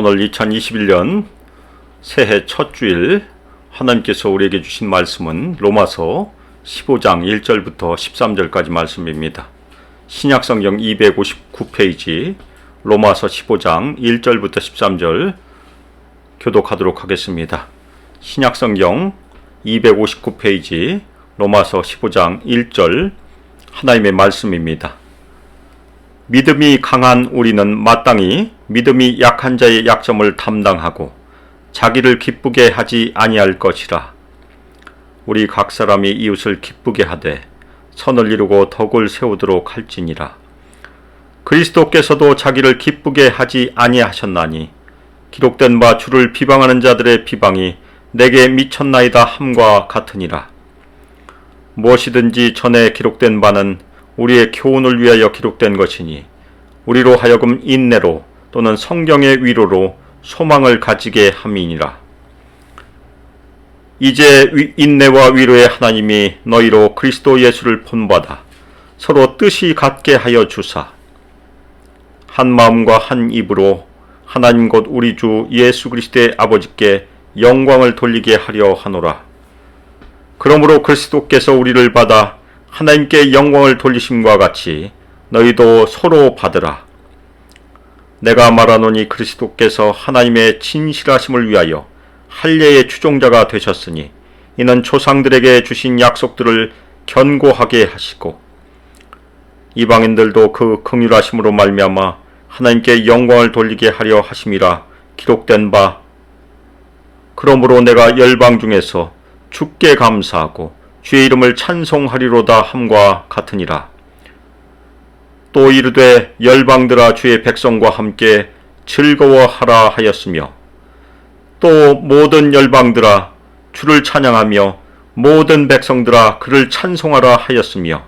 오늘 2021년 새해 첫 주일 하나님께서 우리에게 주신 말씀은 로마서 15장 1절부터 13절까지 말씀입니다. 신약성경 259페이지 로마서 15장 1절부터 13절 교독하도록 하겠습니다. 신약성경 259페이지 로마서 15장 1절 하나님의 말씀입니다. 믿음이 강한 우리는 마땅히 믿음이 약한 자의 약점을 담당하고 자기를 기쁘게 하지 아니할 것이라. 우리 각 사람이 이웃을 기쁘게 하되 선을 이루고 덕을 세우도록 할지니라. 그리스도께서도 자기를 기쁘게 하지 아니하셨나니 기록된 바 주를 비방하는 자들의 비방이 내게 미쳤나이다 함과 같으니라. 무엇이든지 전에 기록된 바는 우리의 교훈을 위하여 기록된 것이니 우리로 하여금 인내로 또는 성경의 위로로 소망을 가지게 함이니라. 이제 인내와 위로의 하나님이 너희로 그리스도 예수를 본받아 서로 뜻이 같게 하여 주사 한 마음과 한 입으로 하나님 곧 우리 주 예수 그리스도의 아버지께 영광을 돌리게 하려 하노라. 그러므로 그리스도께서 우리를 받아 하나님께 영광을 돌리심과 같이 너희도 서로 받으라. 내가 말하노니 그리스도께서 하나님의 진실하심을 위하여 할례의 추종자가 되셨으니 이는 조상들에게 주신 약속들을 견고하게 하시고 이방인들도 그 긍휼하심으로 말미암아 하나님께 영광을 돌리게 하려 하심이라 기록된 바 그러므로 내가 열방 중에서 주께 감사하고 주의 이름을 찬송하리로다 함과 같으니라. 또 이르되 열방들아 주의 백성과 함께 즐거워하라 하였으며 또 모든 열방들아 주를 찬양하며 모든 백성들아 그를 찬송하라 하였으며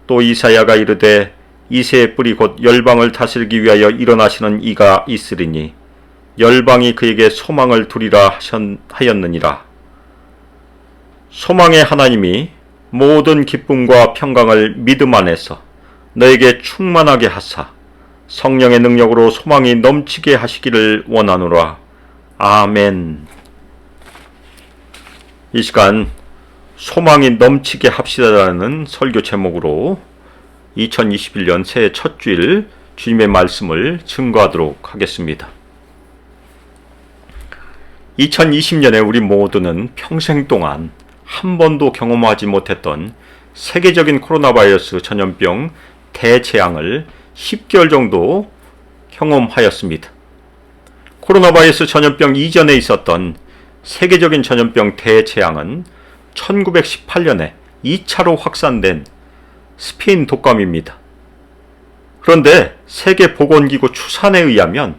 또 이사야가 이르되 이새의 뿌리 곧 열방을 다스리기 위하여 일어나시는 이가 있으리니 열방이 그에게 소망을 두리라 하였느니라. 소망의 하나님이 모든 기쁨과 평강을 믿음 안에서 너에게 충만하게 하사 성령의 능력으로 소망이 넘치게 하시기를 원하노라. 아멘. 이 시간 소망이 넘치게 합시다라는 설교 제목으로 2021년 새해 첫 주일 주님의 말씀을 증거하도록 하겠습니다. 2020년에 우리 모두는 평생 동안 한 번도 경험하지 못했던 세계적인 코로나 바이러스 전염병 대재앙을 10개월 정도 경험하였습니다. 코로나 바이러스 전염병 이전에 있었던 세계적인 전염병 대재앙은 1918년에 2차로 확산된 스페인 독감입니다. 그런데 세계보건기구 추산에 의하면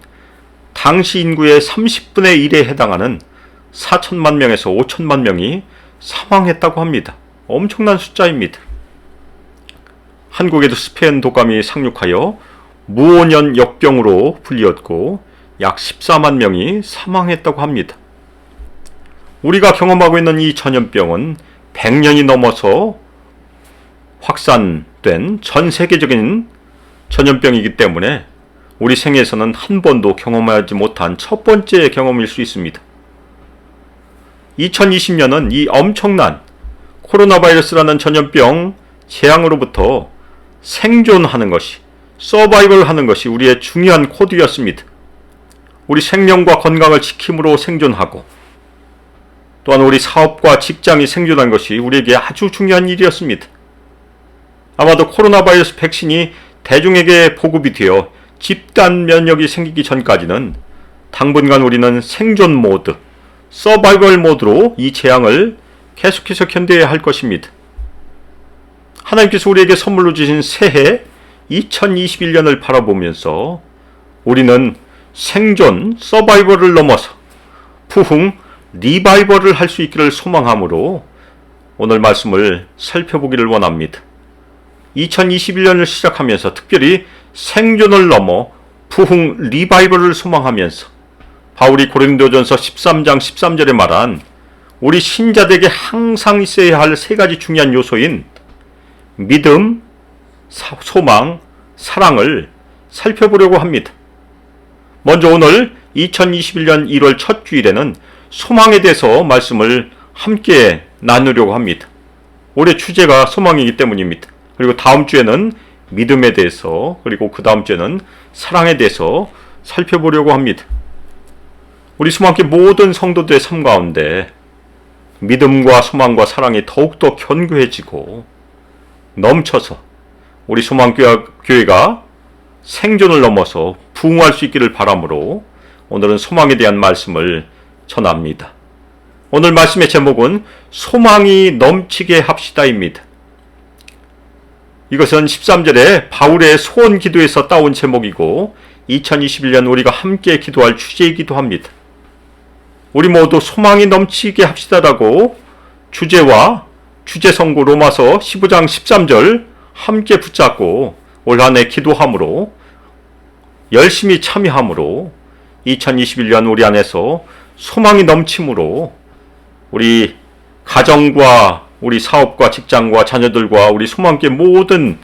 당시 인구의 30분의 1에 해당하는 4천만 명에서 5천만 명이 사망했다고 합니다. 엄청난 숫자입니다. 한국에도 스페인 독감이 상륙하여 무오년 역병으로 불리었고 약 14만 명이 사망했다고 합니다. 우리가 경험하고 있는 이 전염병은 100년이 넘어서 확산된 전 세계적인 전염병이기 때문에 우리 생애에서는 한 번도 경험하지 못한 첫 번째 경험일 수 있습니다. 2020년은 이 엄청난 코로나 바이러스라는 전염병 재앙으로부터 생존하는 것이, 서바이벌 하는 것이 우리의 중요한 코드였습니다. 우리 생명과 건강을 지킴으로 생존하고 또한 우리 사업과 직장이 생존한 것이 우리에게 아주 중요한 일이었습니다. 아마도 코로나 바이러스 백신이 대중에게 보급이 되어 집단 면역이 생기기 전까지는 당분간 우리는 생존 모드, 서바이벌 모드로 이 재앙을 계속해서 견뎌야 할 것입니다. 하나님께서 우리에게 선물로 주신 새해 2021년을 바라보면서 우리는 생존, 서바이벌을 넘어서 부흥, 리바이벌을 할 수 있기를 소망하므로 오늘 말씀을 살펴보기를 원합니다. 2021년을 시작하면서 특별히 생존을 넘어 부흥, 리바이벌을 소망하면서 바울이 고린도전서 13장 13절에 말한 우리 신자들에게 항상 있어야 할 세 가지 중요한 요소인 믿음, 소망, 사랑을 살펴보려고 합니다. 먼저 오늘 2021년 1월 첫 주일에는 소망에 대해서 말씀을 함께 나누려고 합니다. 올해 주제가 소망이기 때문입니다. 그리고 다음 주에는 믿음에 대해서, 그리고 그 다음 주에는 사랑에 대해서 살펴보려고 합니다. 우리 수망교회 모든 성도들의 삶 가운데 믿음과 소망과 사랑이 더욱더 견고해지고 넘쳐서 우리 소망교회가 생존을 넘어서 부흥할 수 있기를 바라므로 오늘은 소망에 대한 말씀을 전합니다. 오늘 말씀의 제목은 소망이 넘치게 합시다입니다. 이것은 13절에 바울의 소원 기도에서 따온 제목이고 2021년 우리가 함께 기도할 주제이기도 합니다. 우리 모두 소망이 넘치게 합시다라고 주제와 주제 선고 로마서 15장 13절 함께 붙잡고 올 한 해 기도함으로 열심히 참여함으로 2021년 우리 안에서 소망이 넘침으로 우리 가정과 우리 사업과 직장과 자녀들과 우리 소망교회 모든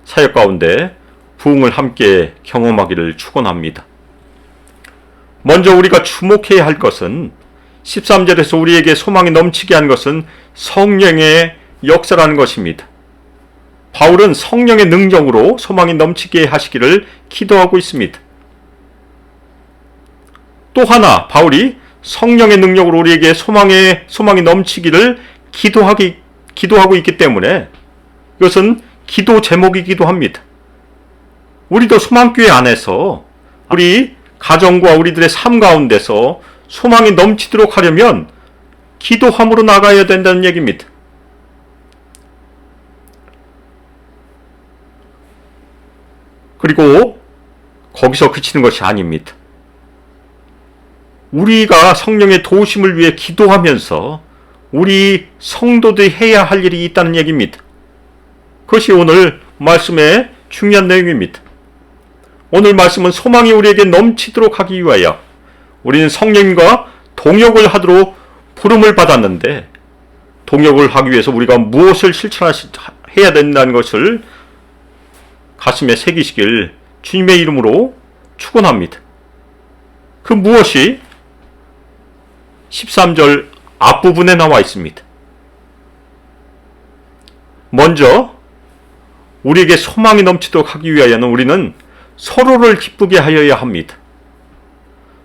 사역 가운데 부흥을 함께 경험하기를 축원합니다. 먼저 우리가 주목해야 할 것은 13절에서 우리에게 소망이 넘치게 한 것은 성령의 역사라는 것입니다. 바울은 성령의 능력으로 소망이 넘치게 하시기를 기도하고 있습니다. 또 하나 바울이 성령의 능력으로 우리에게 소망이 넘치기를 기도하고 있기 때문에 이것은 기도 제목이기도 합니다. 우리도 소망교회 안에서 우리 가정과 우리들의 삶 가운데서 소망이 넘치도록 하려면 기도함으로 나가야 된다는 얘기입니다. 그리고 거기서 그치는 것이 아닙니다. 우리가 성령의 도우심을 위해 기도하면서 우리 성도들이 해야 할 일이 있다는 얘기입니다. 그것이 오늘 말씀의 중요한 내용입니다. 오늘 말씀은 소망이 우리에게 넘치도록 하기 위하여 우리는 성령님과 동역을 하도록 부름을 받았는데 동역을 하기 위해서 우리가 무엇을 실천해야 된다는 것을 가슴에 새기시길 주님의 이름으로 축원합니다. 그 무엇이 13절 앞부분에 나와 있습니다. 먼저 우리에게 소망이 넘치도록 하기 위하여는 우리는 서로를 기쁘게 하여야 합니다.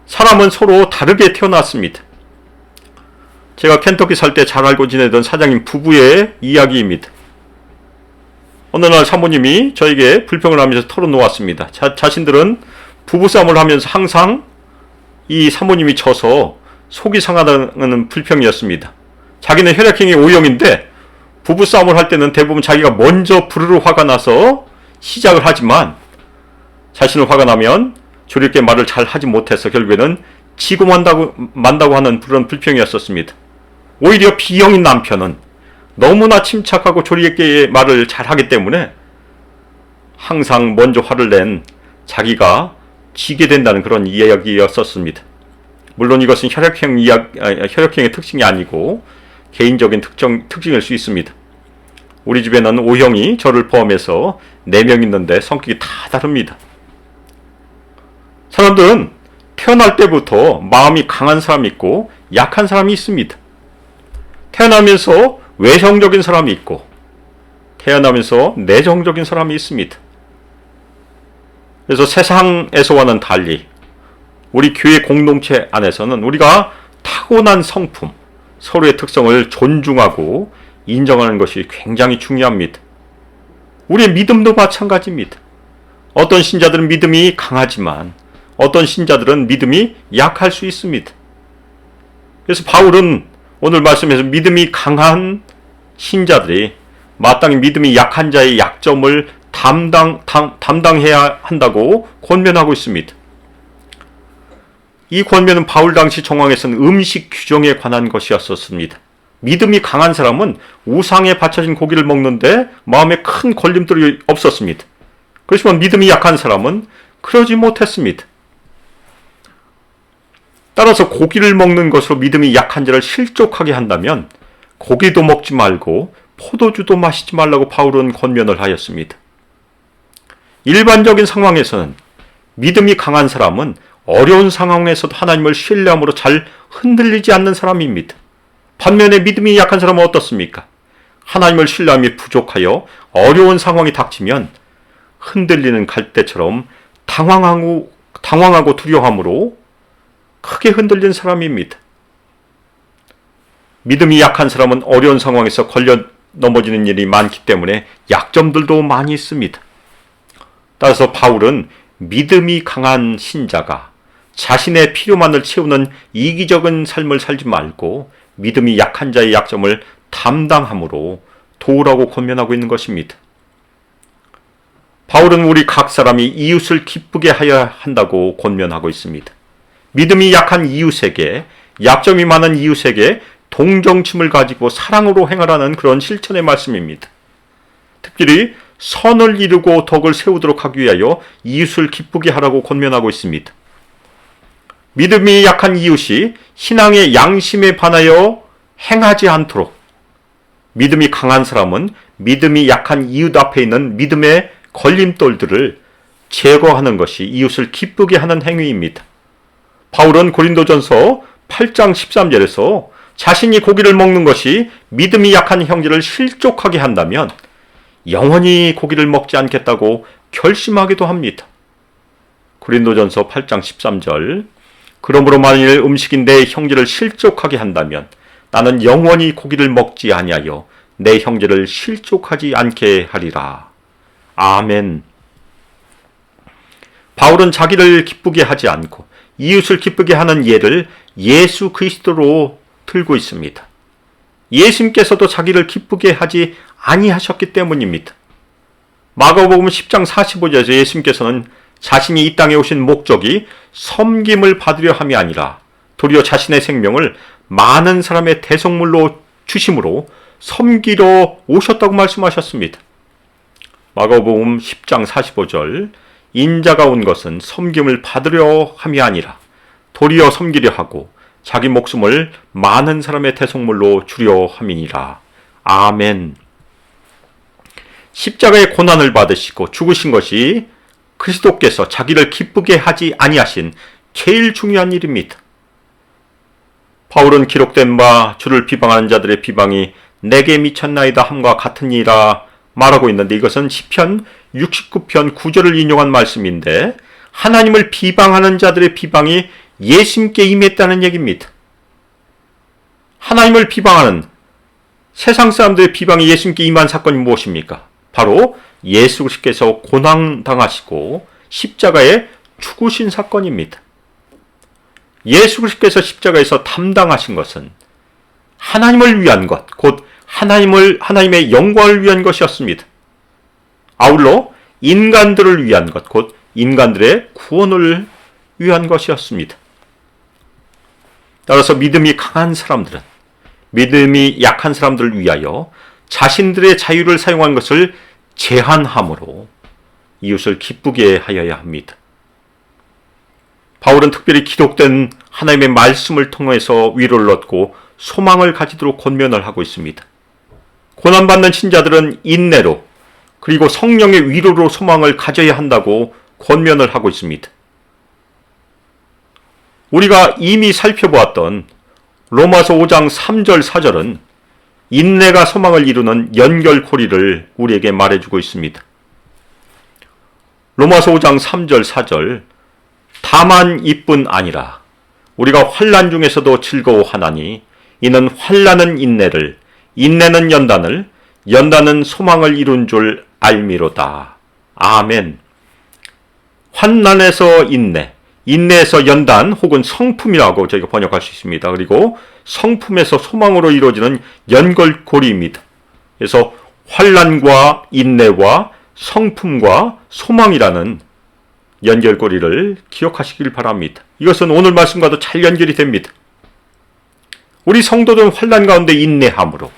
사람은 서로 다르게 태어났습니다. 제가 켄터키 살 때 잘 알고 지내던 사장님 부부의 이야기입니다. 어느 날 사모님이 저에게 불평을 하면서 털어놓았습니다. 자신들은 부부싸움을 하면서 항상 이 사모님이 져서 속이 상하다는 불평이었습니다. 자기는 혈액형이 O형인데 부부싸움을 할 때는 대부분 자기가 먼저 부르르 화가 나서 시작을 하지만 자신은 화가 나면 조리께 말을 잘 하지 못해서 결국에는 지고 만다고 하는 그런 불평이었었습니다. 오히려 B형인 남편은 너무나 침착하고 조리께 말을 잘 하기 때문에 항상 먼저 화를 낸 자기가 지게 된다는 그런 이야기였었습니다. 물론 이것은 혈액형의 특징이 아니고 개인적인 특징일 수 있습니다. 우리 집에는 O형이 저를 포함해서 4명 있는데 성격이 다 다릅니다. 사람들은 태어날 때부터 마음이 강한 사람이 있고 약한 사람이 있습니다. 태어나면서 외성적인 사람이 있고 태어나면서 내성적인 사람이 있습니다. 그래서 세상에서와는 달리 우리 교회 공동체 안에서는 우리가 타고난 성품, 서로의 특성을 존중하고 인정하는 것이 굉장히 중요합니다. 우리의 믿음도 마찬가지입니다. 어떤 신자들은 믿음이 강하지만 어떤 신자들은 믿음이 약할 수 있습니다. 그래서 바울은 오늘 말씀에서 믿음이 강한 신자들이 마땅히 믿음이 약한 자의 약점을 담당해야 한다고 권면하고 있습니다. 이 권면은 바울 당시 정황에서는 음식 규정에 관한 것이었습니다. 믿음이 강한 사람은 우상에 바쳐진 고기를 먹는데 마음에 큰 걸림돌이 없었습니다. 그렇지만 믿음이 약한 사람은 그러지 못했습니다. 따라서 고기를 먹는 것으로 믿음이 약한 자를 실족하게 한다면 고기도 먹지 말고 포도주도 마시지 말라고 바울은 권면을 하였습니다. 일반적인 상황에서는 믿음이 강한 사람은 어려운 상황에서도 하나님을 신뢰함으로 잘 흔들리지 않는 사람입니다. 반면에 믿음이 약한 사람은 어떻습니까? 하나님을 신뢰함이 부족하여 어려운 상황이 닥치면 흔들리는 갈대처럼 당황하고 두려워함으로 크게 흔들린 사람입니다. 믿음이 약한 사람은 어려운 상황에서 걸려 넘어지는 일이 많기 때문에 약점들도 많이 있습니다. 따라서 바울은 믿음이 강한 신자가 자신의 필요만을 채우는 이기적인 삶을 살지 말고 믿음이 약한 자의 약점을 담당함으로 도우라고 권면하고 있는 것입니다. 바울은 우리 각 사람이 이웃을 기쁘게 하여야 한다고 권면하고 있습니다. 믿음이 약한 이웃에게, 약점이 많은 이웃에게 동정심을 가지고 사랑으로 행하라는 그런 실천의 말씀입니다. 특별히 선을 이루고 덕을 세우도록 하기 위하여 이웃을 기쁘게 하라고 권면하고 있습니다. 믿음이 약한 이웃이 신앙의 양심에 반하여 행하지 않도록, 믿음이 강한 사람은 믿음이 약한 이웃 앞에 있는 믿음의 걸림돌들을 제거하는 것이 이웃을 기쁘게 하는 행위입니다. 바울은 고린도전서 8장 13절에서 자신이 고기를 먹는 것이 믿음이 약한 형제를 실족하게 한다면 영원히 고기를 먹지 않겠다고 결심하기도 합니다. 고린도전서 8장 13절, 그러므로 만일 음식이 내 형제를 실족하게 한다면 나는 영원히 고기를 먹지 아니하여 내 형제를 실족하지 않게 하리라. 아멘. 바울은 자기를 기쁘게 하지 않고 이웃을 기쁘게 하는 예를 예수 그리스도로 들고 있습니다. 예수님께서도 자기를 기쁘게 하지 아니하셨기 때문입니다. 마가복음 10장 45절에서 예수님께서는 자신이 이 땅에 오신 목적이 섬김을 받으려 함이 아니라 도리어 자신의 생명을 많은 사람의 대속물로 주심으로 섬기러 오셨다고 말씀하셨습니다. 마가복음 10장 45절, 인자가 온 것은 섬김을 받으려 함이 아니라 도리어 섬기려 하고 자기 목숨을 많은 사람의 대속물로 주려 함이니라. 아멘. 십자가의 고난을 받으시고 죽으신 것이 그리스도께서 자기를 기쁘게 하지 아니하신 제일 중요한 일입니다. 바울은 기록된 바 주를 비방하는 자들의 비방이 내게 미쳤나이다 함과 같으니라 말하고 있는데, 이것은 시편 69편 9절을 인용한 말씀인데 하나님을 비방하는 자들의 비방이 예수님께 임했다는 얘기입니다. 하나님을 비방하는 세상 사람들의 비방이 예수님께 임한 사건이 무엇입니까? 바로 예수 그리스도께서 고난당하시고 십자가에 죽으신 사건입니다. 예수 그리스도께서 십자가에서 담당하신 것은 하나님을 위한 것, 곧 하나님의 영광을 위한 것이었습니다. 아울러 인간들을 위한 것, 곧 인간들의 구원을 위한 것이었습니다. 따라서 믿음이 강한 사람들은 믿음이 약한 사람들을 위하여 자신들의 자유를 사용한 것을 제한함으로 이웃을 기쁘게 하여야 합니다. 바울은 특별히 기록된 하나님의 말씀을 통해서 위로를 얻고 소망을 가지도록 권면을 하고 있습니다. 고난받는 신자들은 인내로 그리고 성령의 위로로 소망을 가져야 한다고 권면을 하고 있습니다. 우리가 이미 살펴보았던 로마서 5장 3절 4절은 인내가 소망을 이루는 연결고리를 우리에게 말해주고 있습니다. 로마서 5장 3절 4절, 다만 이뿐 아니라 우리가 환난 중에서도 즐거워하나니 이는 환난은 인내를, 인내는 연단을, 연단은 소망을 이룬 줄 알미로다. 아멘. 환난에서 인내, 인내에서 연단 혹은 성품이라고 저희가 번역할 수 있습니다. 그리고 성품에서 소망으로 이루어지는 연결고리입니다. 그래서 환난과 인내와 성품과 소망이라는 연결고리를 기억하시길 바랍니다. 이것은 오늘 말씀과도 잘 연결이 됩니다. 우리 성도들은 환난 가운데 인내함으로,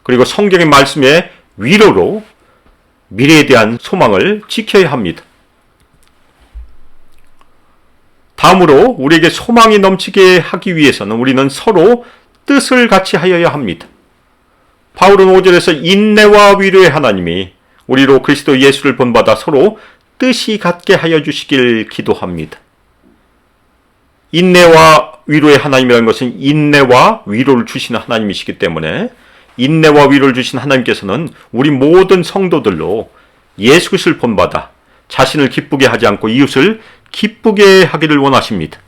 그리고 성경의 말씀의 위로로 미래에 대한 소망을 지켜야 합니다. 다음으로 우리에게 소망이 넘치게 하기 위해서는 우리는 서로 뜻을 같이 하여야 합니다. 바울은 5절에서 인내와 위로의 하나님이 우리로 그리스도 예수를 본받아 서로 뜻이 같게 하여 주시길 기도합니다. 인내와 위로의 하나님이라는 것은 인내와 위로를 주시는 하나님이시기 때문에 인내와 위로를 주신 하나님께서는 우리 모든 성도들로 예수 그리스도를 본받아 자신을 기쁘게 하지 않고 이웃을 기쁘게 하기를 원하십니다.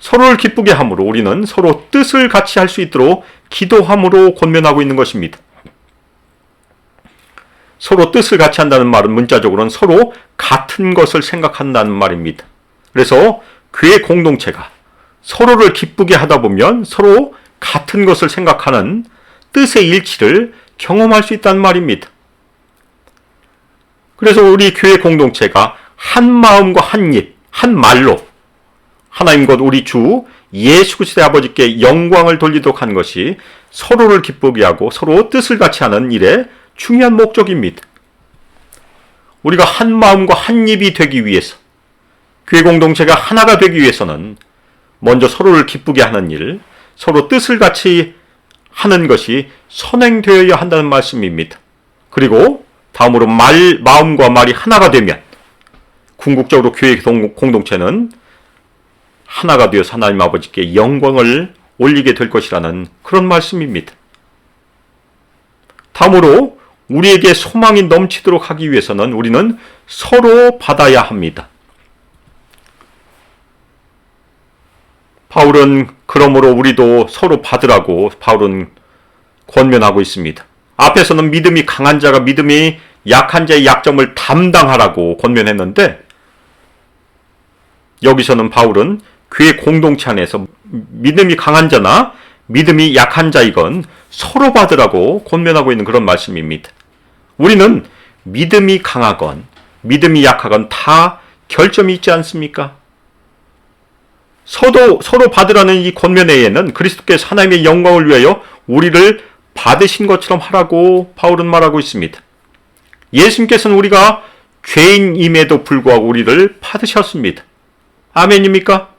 서로를 기쁘게 함으로 우리는 서로 뜻을 같이 할 수 있도록 기도함으로 권면하고 있는 것입니다. 서로 뜻을 같이 한다는 말은 문자적으로는 서로 같은 것을 생각한다는 말입니다. 그래서 교회 공동체가 서로를 기쁘게 하다 보면 서로 같은 것을 생각하는 뜻의 일치를 경험할 수 있다는 말입니다. 그래서 우리 교회 공동체가 한 마음과 한 입, 한 말로 하나님 곧 우리 주 예수 그리스도의 아버지께 영광을 돌리도록 하는 것이 서로를 기쁘게 하고 서로 뜻을 같이 하는 일의 중요한 목적입니다. 우리가 한 마음과 한 입이 되기 위해서 교회 공동체가 하나가 되기 위해서는 먼저 서로를 기쁘게 하는 일, 서로 뜻을 같이 하는 것이 선행되어야 한다는 말씀입니다. 그리고 다음으로 마음과 말이 하나가 되면 궁극적으로 교회 공동체는 하나가 되어서 하나님 아버지께 영광을 올리게 될 것이라는 그런 말씀입니다. 다음으로 우리에게 소망이 넘치도록 하기 위해서는 우리는 서로 받아야 합니다. 바울은 그러므로 우리도 서로 받으라고 바울은 권면하고 있습니다. 앞에서는 믿음이 강한 자가 믿음이 약한 자의 약점을 담당하라고 권면했는데 여기서는 바울은 교회 공동체 안에서 믿음이 강한 자나 믿음이 약한 자이건 서로 받으라고 권면하고 있는 그런 말씀입니다. 우리는 믿음이 강하건 믿음이 약하건 다 결점이 있지 않습니까? 서로 받으라는 이 권면에는 그리스도께서 하나님의 영광을 위하여 우리를 받으신 것처럼 하라고 바울은 말하고 있습니다. 예수님께서는 우리가 죄인임에도 불구하고 우리를 받으셨습니다. 아멘입니까?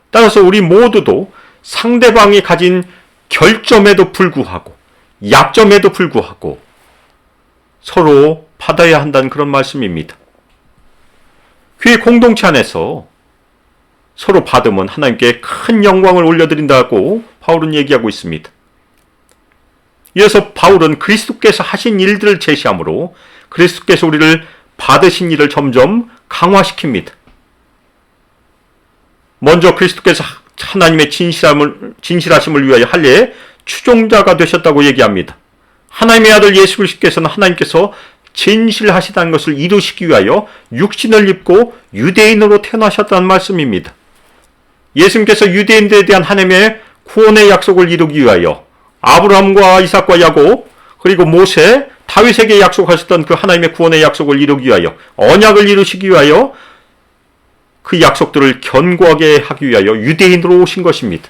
따라서 우리 모두도 상대방이 가진 결점에도 불구하고 약점에도 불구하고 서로 받아야 한다는 그런 말씀입니다. 교회 공동체 안에서 서로 받으면 하나님께 큰 영광을 올려드린다고 바울은 얘기하고 있습니다. 이어서 바울은 그리스도께서 하신 일들을 제시하므로 그리스도께서 우리를 받으신 일을 점점 강화시킵니다. 먼저 그리스도께서 하나님의 진실하심을 위하여 할례의 추종자가 되셨다고 얘기합니다. 하나님의 아들 예수 그리스도께서는 하나님께서 진실하시다는 것을 이루시기 위하여 육신을 입고 유대인으로 태어나셨다는 말씀입니다. 예수님께서 유대인들에 대한 하나님의 구원의 약속을 이루기 위하여 아브라함과 이삭과 야곱 그리고 모세, 다윗에게 약속하셨던 그 하나님의 구원의 약속을 이루기 위하여 언약을 이루시기 위하여 그 약속들을 견고하게 하기 위하여 유대인으로 오신 것입니다.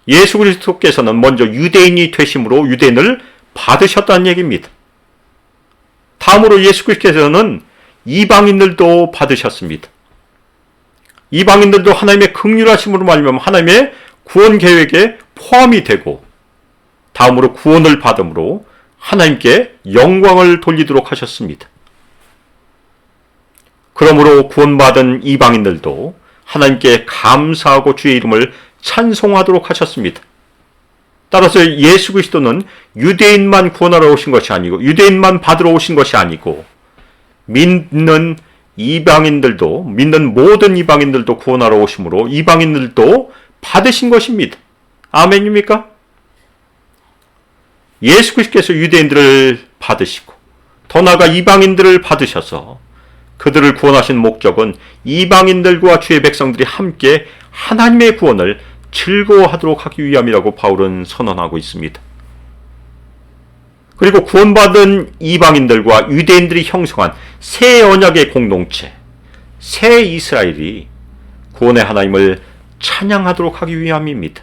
예수 그리스도께서는 먼저 유대인이 되심으로 유대인을 받으셨다는 얘기입니다. 다음으로 예수 그리스도께서는 이방인들도 받으셨습니다. 이방인들도 하나님의 긍휼하심으로 말미암아 하나님의 구원 계획에 포함이 되고 다음으로 구원을 받음으로 하나님께 영광을 돌리도록 하셨습니다. 그러므로 구원받은 이방인들도 하나님께 감사하고 주의 이름을 찬송하도록 하셨습니다. 따라서 예수 그리스도는 유대인만 구원하러 오신 것이 아니고 유대인만 받으러 오신 것이 아니고 믿는 이방인들도 믿는 모든 이방인들도 구원하러 오심으로 이방인들도 받으신 것입니다. 아멘입니까? 예수 그리스도께서 유대인들을 받으시고 더 나아가 이방인들을 받으셔서 그들을 구원하신 목적은 이방인들과 주의 백성들이 함께 하나님의 구원을 즐거워하도록 하기 위함이라고 바울은 선언하고 있습니다. 그리고 구원받은 이방인들과 유대인들이 형성한 새 언약의 공동체, 새 이스라엘이 구원의 하나님을 찬양하도록 하기 위함입니다.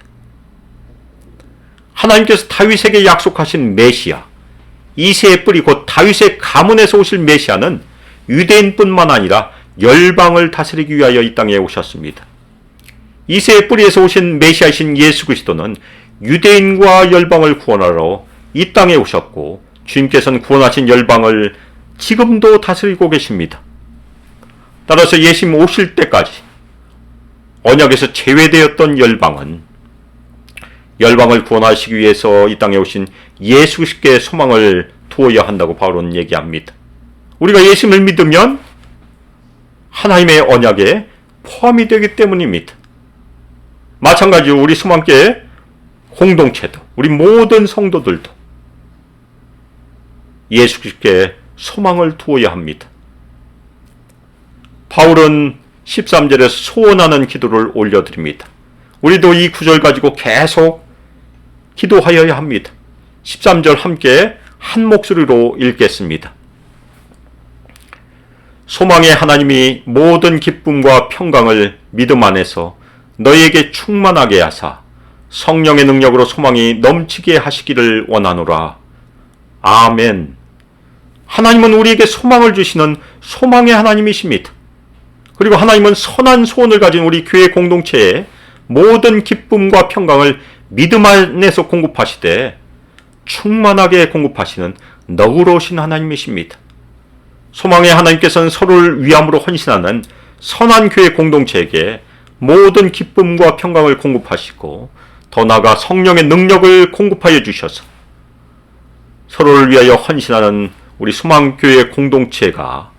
하나님께서 다윗에게 약속하신 메시아, 이새의 뿌리 곧 다윗의 가문에서 오실 메시아는 유대인뿐만 아니라 열방을 다스리기 위하여 이 땅에 오셨습니다. 이새의 뿌리에서 오신 메시아이신 예수 그리스도는 유대인과 열방을 구원하러 이 땅에 오셨고 주님께서는 구원하신 열방을 지금도 다스리고 계십니다. 따라서 예수님 오실 때까지 언약에서 제외되었던 열방을 구원하시기 위해서 이 땅에 오신 예수 그리스도께 소망을 두어야 한다고 바울은 얘기합니다. 우리가 예수님을 믿으면 하나님의 언약에 포함이 되기 때문입니다. 마찬가지로 우리 소망교회 공동체도, 우리 모든 성도들도 예수 그리스도께 소망을 두어야 합니다. 바울은 13절에서 소원하는 기도를 올려드립니다. 우리도 이 구절 가지고 계속 기도하여야 합니다. 13절 함께 한 목소리로 읽겠습니다. 소망의 하나님이 모든 기쁨과 평강을 믿음 안에서 너희에게 충만하게 하사 성령의 능력으로 소망이 넘치게 하시기를 원하노라. 아멘. 하나님은 우리에게 소망을 주시는 소망의 하나님이십니다. 그리고 하나님은 선한 소원을 가진 우리 교회 공동체에 모든 기쁨과 평강을 믿음 안에서 공급하시되 충만하게 공급하시는 너그러우신 하나님이십니다. 소망의 하나님께서는 서로를 위함으로 헌신하는 선한 교회 공동체에게 모든 기쁨과 평강을 공급하시고 더 나아가 성령의 능력을 공급하여 주셔서 서로를 위하여 헌신하는 우리 소망교회 공동체가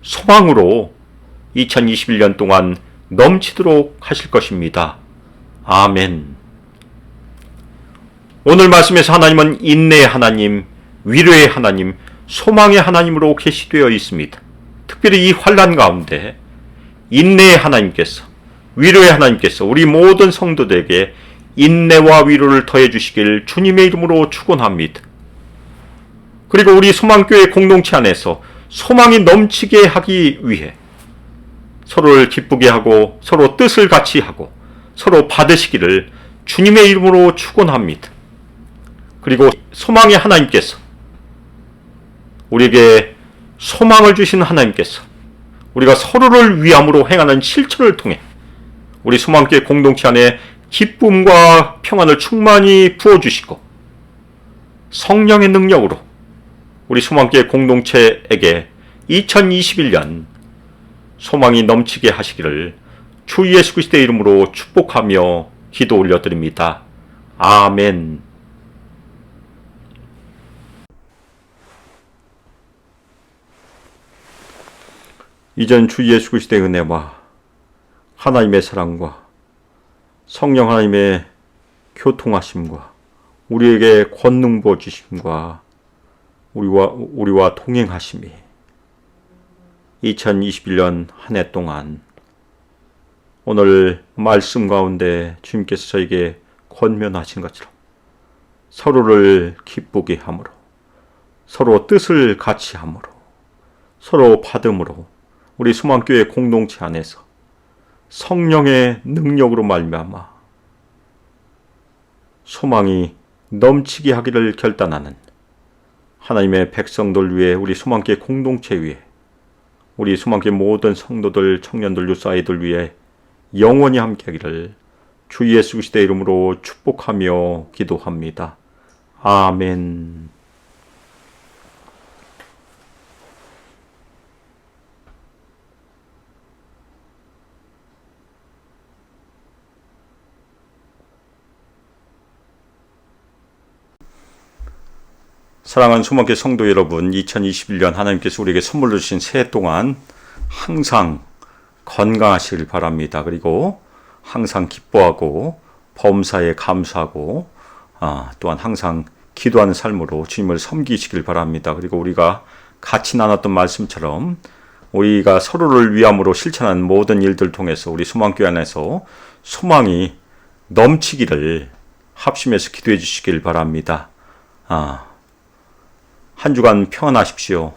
소망으로 2021년 동안 넘치도록 하실 것입니다. 아멘. 오늘 말씀에서 하나님은 인내의 하나님, 위로의 하나님, 소망의 하나님으로 계시되어 있습니다. 특별히 이 환난 가운데 인내의 하나님께서, 위로의 하나님께서 우리 모든 성도들에게 인내와 위로를 더해 주시길 주님의 이름으로 축원합니다. 그리고 우리 소망교회 공동체 안에서 소망이 넘치게 하기 위해 서로를 기쁘게 하고 서로 뜻을 같이 하고 서로 받으시기를 주님의 이름으로 축원합니다. 그리고 소망의 하나님께서, 우리에게 소망을 주신 하나님께서 우리가 서로를 위함으로 행하는 실천을 통해 우리 소망교회 공동체 안에 기쁨과 평안을 충만히 부어주시고 성령의 능력으로 우리 소망교회 공동체에게 2021년 소망이 넘치게 하시기를 주 예수 그리스도의 이름으로 축복하며 기도 올려드립니다. 아멘. 이전 주 예수 그리스도의 은혜와 하나님의 사랑과 성령 하나님의 교통하심과 우리에게 권능 부어주심과 우리와 동행하심이 2021년 한 해 동안 오늘 말씀 가운데 주님께서 저에게 권면하신 것처럼 서로를 기쁘게 함으로, 서로 뜻을 같이 함으로, 서로 받음으로 우리 소망교회 공동체 안에서 성령의 능력으로 말미암아 소망이 넘치게 하기를 결단하는 하나님의 백성들 위해, 우리 소망교회 공동체 위해, 우리 소망교회 모든 성도들, 청년들, 유스 아이들 위해 영원히 함께하기를 주 예수 그리스도의 이름으로 축복하며 기도합니다. 아멘. 사랑하는 소망교회 성도 여러분, 2021년 하나님께서 우리에게 선물로 주신 새해 동안 항상 건강하시길 바랍니다. 그리고 항상 기뻐하고 범사에 감사하고 또한 항상 기도하는 삶으로 주님을 섬기시길 바랍니다. 그리고 우리가 같이 나눴던 말씀처럼 우리가 서로를 위함으로 실천하는 모든 일들 통해서 우리 소망교회 안에서 소망이 넘치기를 합심해서 기도해 주시길 바랍니다. 한 주간 평안하십시오.